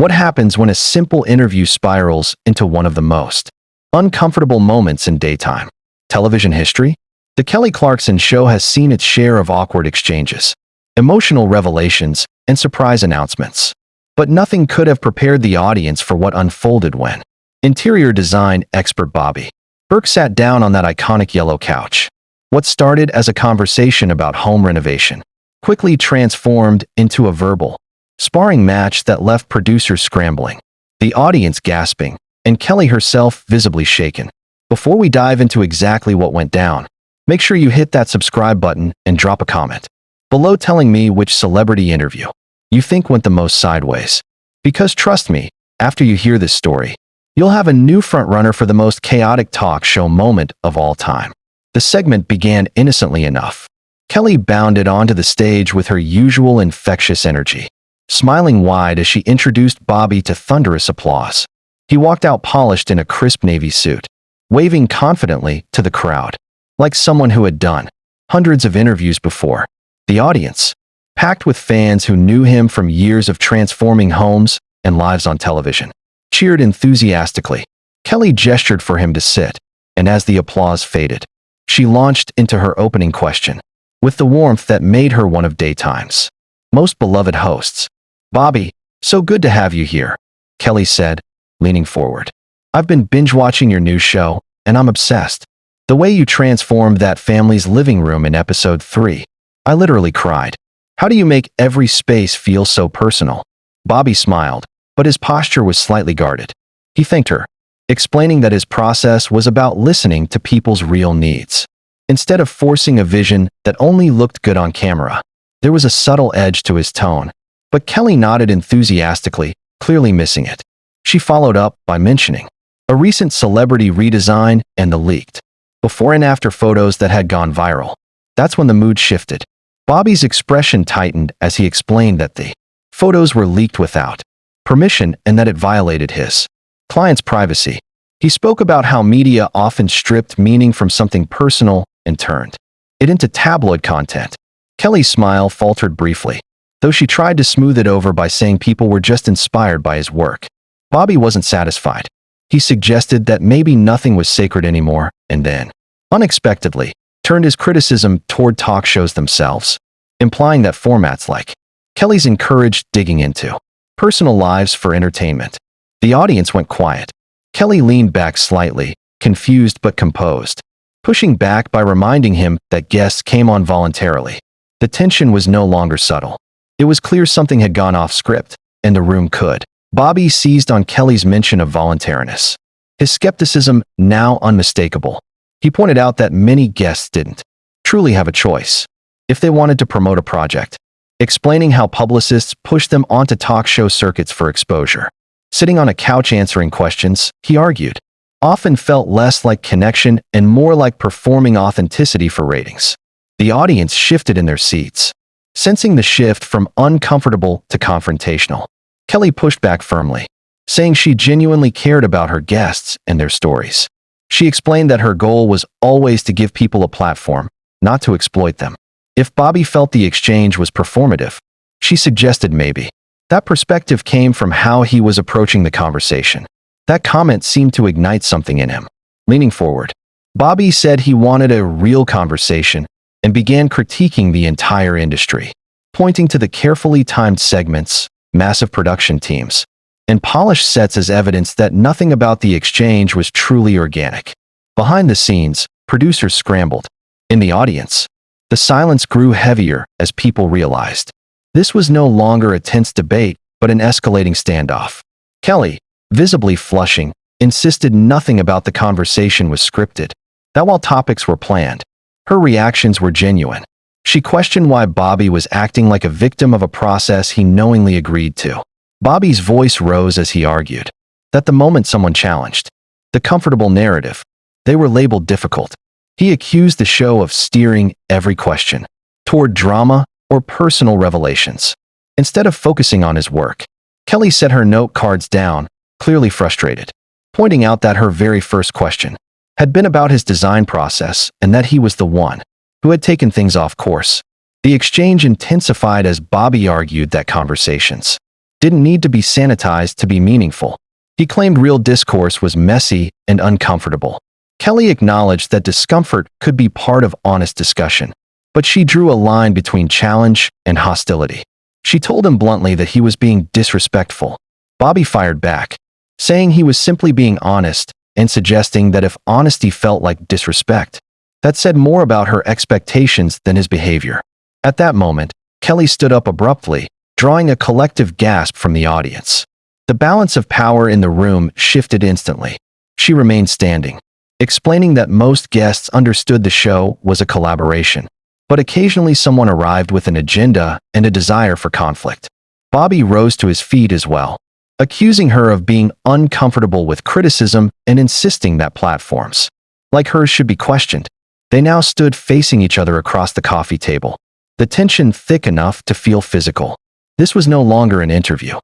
What happens when a simple interview spirals into one of the most uncomfortable moments in daytime television history? The Kelly Clarkson Show has seen its share of awkward exchanges, emotional revelations, and surprise announcements. But nothing could have prepared the audience for what unfolded when interior design expert Bobby Berk sat down on that iconic yellow couch. What started as a conversation about home renovation quickly transformed into a verbal, sparring match that left producers scrambling, the audience gasping, and Kelly herself visibly shaken. Before we dive into exactly what went down, make sure you hit that subscribe button and drop a comment below telling me which celebrity interview you think went the most sideways. Because trust me, after you hear this story, you'll have a new frontrunner for the most chaotic talk show moment of all time. The segment began innocently enough. Kelly bounded onto the stage with her usual infectious energy, smiling wide as she introduced Bobby to thunderous applause. He walked out polished in a crisp navy suit, waving confidently to the crowd, like someone who had done hundreds of interviews before. The audience, packed with fans who knew him from years of transforming homes and lives on television, cheered enthusiastically. Kelly gestured for him to sit, and as the applause faded, she launched into her opening question, with the warmth that made her one of daytime's most beloved hosts. "Bobby, so good to have you here," Kelly said, leaning forward. "I've been binge-watching your new show, and I'm obsessed. The way you transformed that family's living room in episode 3. I literally cried. How do you make every space feel so personal?" Bobby smiled, but his posture was slightly guarded. He thanked her, explaining that his process was about listening to people's real needs, instead of forcing a vision that only looked good on camera. There was a subtle edge to his tone, but Kelly nodded enthusiastically, clearly missing it. She followed up by mentioning a recent celebrity redesign and the leaked before and after photos that had gone viral. That's when the mood shifted. Bobby's expression tightened as he explained that the photos were leaked without permission and that it violated his client's privacy. He spoke about how media often stripped meaning from something personal and turned it into tabloid content. Kelly's smile faltered briefly, though she tried to smooth it over by saying people were just inspired by his work. Bobby wasn't satisfied. He suggested that maybe nothing was sacred anymore, and then, unexpectedly, turned his criticism toward talk shows themselves, implying that formats like Kelly's encouraged digging into personal lives for entertainment. The audience went quiet. Kelly leaned back slightly, confused but composed, pushing back by reminding him that guests came on voluntarily. The tension was no longer subtle. It was clear something had gone off script, and the room could. Bobby seized on Kelly's mention of voluntariness, his skepticism now unmistakable. He pointed out that many guests didn't truly have a choice if they wanted to promote a project, explaining how publicists pushed them onto talk show circuits for exposure. Sitting on a couch answering questions, he argued, often felt less like connection and more like performing authenticity for ratings. The audience shifted in their seats, sensing the shift from uncomfortable to confrontational. Kelly pushed back firmly, saying she genuinely cared about her guests and their stories. She explained that her goal was always to give people a platform, not to exploit them. If Bobby felt the exchange was performative, she suggested maybe that perspective came from how he was approaching the conversation. That comment seemed to ignite something in him. Leaning forward, Bobby said he wanted a real conversation and began critiquing the entire industry, pointing to the carefully timed segments, massive production teams, and polished sets as evidence that nothing about the exchange was truly organic. Behind the scenes, producers scrambled. In the audience, the silence grew heavier as people realized this was no longer a tense debate, but an escalating standoff. Kelly, visibly flushing, insisted nothing about the conversation was scripted, that while topics were planned, her reactions were genuine. She questioned why Bobby was acting like a victim of a process he knowingly agreed to. Bobby's voice rose as he argued that the moment someone challenged the comfortable narrative, they were labeled difficult. He accused the show of steering every question toward drama or personal revelations, instead of focusing on his work. Kelly set her note cards down, clearly frustrated, pointing out that her very first question had been about his design process and that he was the one who had taken things off course. The exchange intensified as Bobby argued that conversations didn't need to be sanitized to be meaningful. He claimed real discourse was messy and uncomfortable. Kelly acknowledged that discomfort could be part of honest discussion, but she drew a line between challenge and hostility. She told him bluntly that he was being disrespectful. Bobby fired back, saying he was simply being honest and suggesting that if honesty felt like disrespect, that said more about her expectations than his behavior. At that moment, Kelly stood up abruptly, drawing a collective gasp from the audience. The balance of power in the room shifted instantly. She remained standing, explaining that most guests understood the show was a collaboration, but occasionally someone arrived with an agenda and a desire for conflict. Bobby rose to his feet as well, accusing her of being uncomfortable with criticism and insisting that platforms like hers should be questioned. They now stood facing each other across the coffee table, the tension thick enough to feel physical. This was no longer an interview.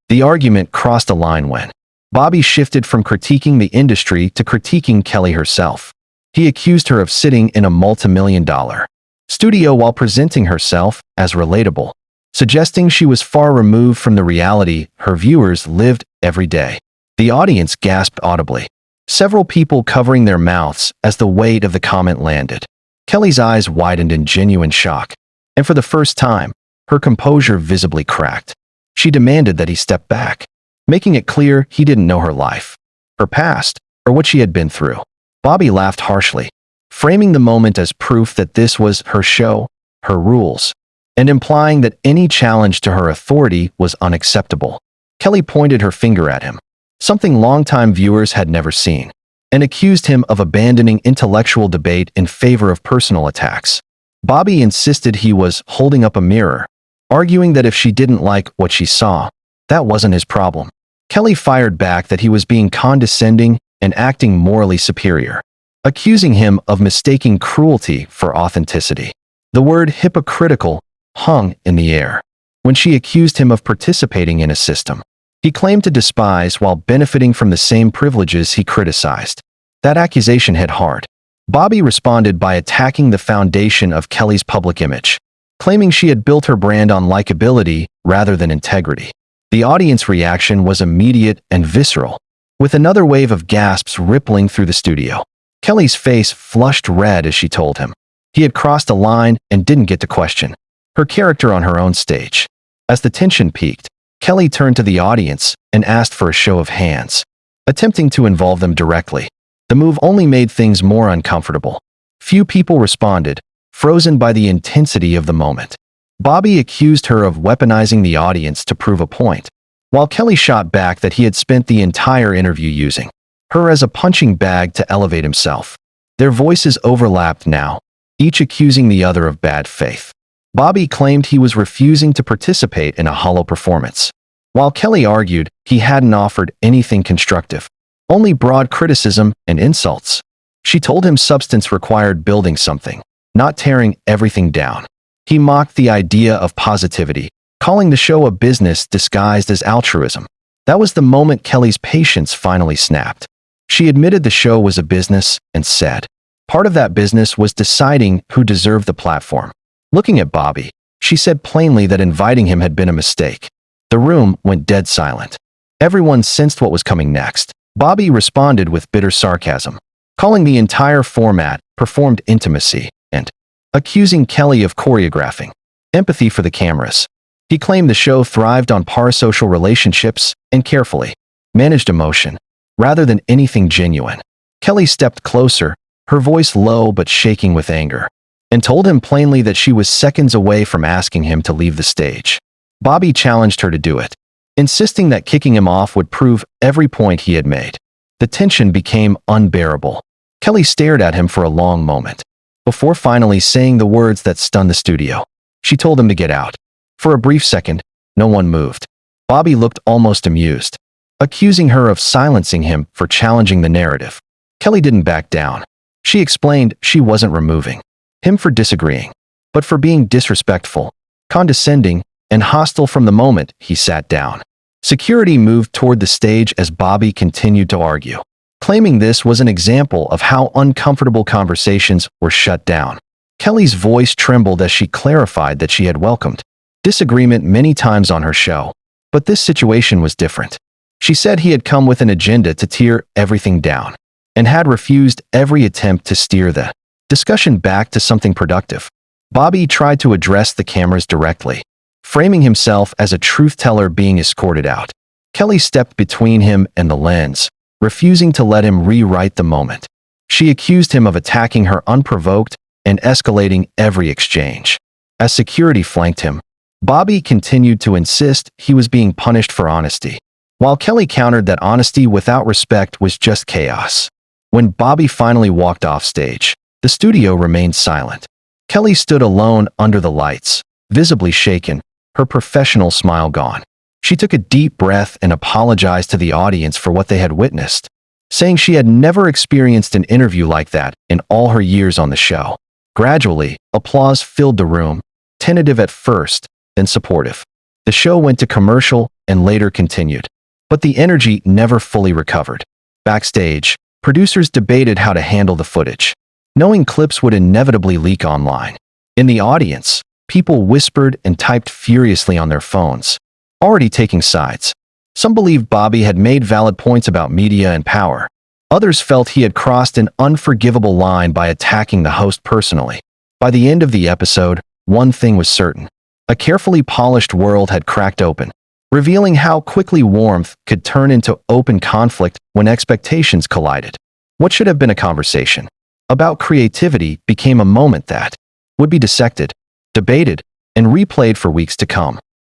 The argument crossed a line when Bobby shifted from critiquing the industry to critiquing Kelly herself. He accused her of sitting in a multi-million-dollar studio while presenting herself as relatable, suggesting she was far removed from the reality her viewers lived every day. The audience gasped audibly, several people covering their mouths as the weight of the comment landed. Kelly's eyes widened in genuine shock, and for the first time, her composure visibly cracked. She demanded that he step back, making it clear he didn't know her life, her past, or what she had been through. Bobby laughed harshly, framing the moment as proof that this was her show, her rules, and implying that any challenge to her authority was unacceptable. Kelly pointed her finger at him, something longtime viewers had never seen, and accused him of abandoning intellectual debate in favor of personal attacks. Bobby insisted he was holding up a mirror, arguing that if she didn't like what she saw, that wasn't his problem. Kelly fired back that he was being condescending and acting morally superior, accusing him of mistaking cruelty for authenticity. The word hypocritical hung in the air when she accused him of participating in a system he claimed to despise while benefiting from the same privileges he criticized. That accusation hit hard. Bobby responded by attacking the foundation of Kelly's public image, claiming she had built her brand on likability rather than integrity. The audience reaction was immediate and visceral, with another wave of gasps rippling through the studio. Kelly's face flushed red as she told him he had crossed a line and didn't get to question her character on her own stage. As the tension peaked, Kelly turned to the audience and asked for a show of hands, attempting to involve them directly. The move only made things more uncomfortable. Few people responded, frozen by the intensity of the moment. Bobby accused her of weaponizing the audience to prove a point, while Kelly shot back that he had spent the entire interview using her as a punching bag to elevate himself. Their voices overlapped now, each accusing the other of bad faith. Bobby claimed he was refusing to participate in a hollow performance, while Kelly argued he hadn't offered anything constructive, only broad criticism and insults. She told him substance required building something, not tearing everything down. He mocked the idea of positivity, calling the show a business disguised as altruism. That was the moment Kelly's patience finally snapped. She admitted the show was a business and said, part of that business was deciding who deserved the platform. Looking at Bobby, she said plainly that inviting him had been a mistake. The room went dead silent. Everyone sensed what was coming next. Bobby responded with bitter sarcasm, calling the entire format performed intimacy and accusing Kelly of choreographing empathy for the cameras. He claimed the show thrived on parasocial relationships and carefully managed emotion, rather than anything genuine. Kelly stepped closer, her voice low but shaking with anger, and told him plainly that she was seconds away from asking him to leave the stage. Bobby challenged her to do it, insisting that kicking him off would prove every point he had made. The tension became unbearable. Kelly stared at him for a long moment, before finally saying the words that stunned the studio. She told him to get out. For a brief second, no one moved. Bobby looked almost amused, accusing her of silencing him for challenging the narrative. Kelly didn't back down. She explained she wasn't removing him for disagreeing, but for being disrespectful, condescending, and hostile from the moment he sat down. Security moved toward the stage as Bobby continued to argue, claiming this was an example of how uncomfortable conversations were shut down. Kelly's voice trembled as she clarified that she had welcomed disagreement many times on her show, But this situation was different. She said he had come with an agenda to tear everything down and had refused every attempt to steer the discussion back to something productive. Bobby tried to address the cameras directly, framing himself as a truth-teller being escorted out. Kelly stepped between him and the lens, refusing to let him rewrite the moment. She accused him of attacking her unprovoked and escalating every exchange. As security flanked him, Bobby continued to insist he was being punished for honesty, while Kelly countered that honesty without respect was just chaos. When Bobby finally walked off stage, the studio remained silent. Kelly stood alone under the lights, visibly shaken, her professional smile gone. She took a deep breath and apologized to the audience for what they had witnessed, saying she had never experienced an interview like that in all her years on the show. Gradually, applause filled the room, tentative at first, then supportive. The show went to commercial and later continued, but the energy never fully recovered. Backstage, producers debated how to handle the footage, knowing clips would inevitably leak online. In the audience, people whispered and typed furiously on their phones, already taking sides. Some believed Bobby had made valid points about media and power. Others felt he had crossed an unforgivable line by attacking the host personally. By the end of the episode, one thing was certain. A carefully polished world had cracked open, revealing how quickly warmth could turn into open conflict when expectations collided. What should have been a conversation about creativity became a moment that would be dissected, debated, and replayed for weeks to come.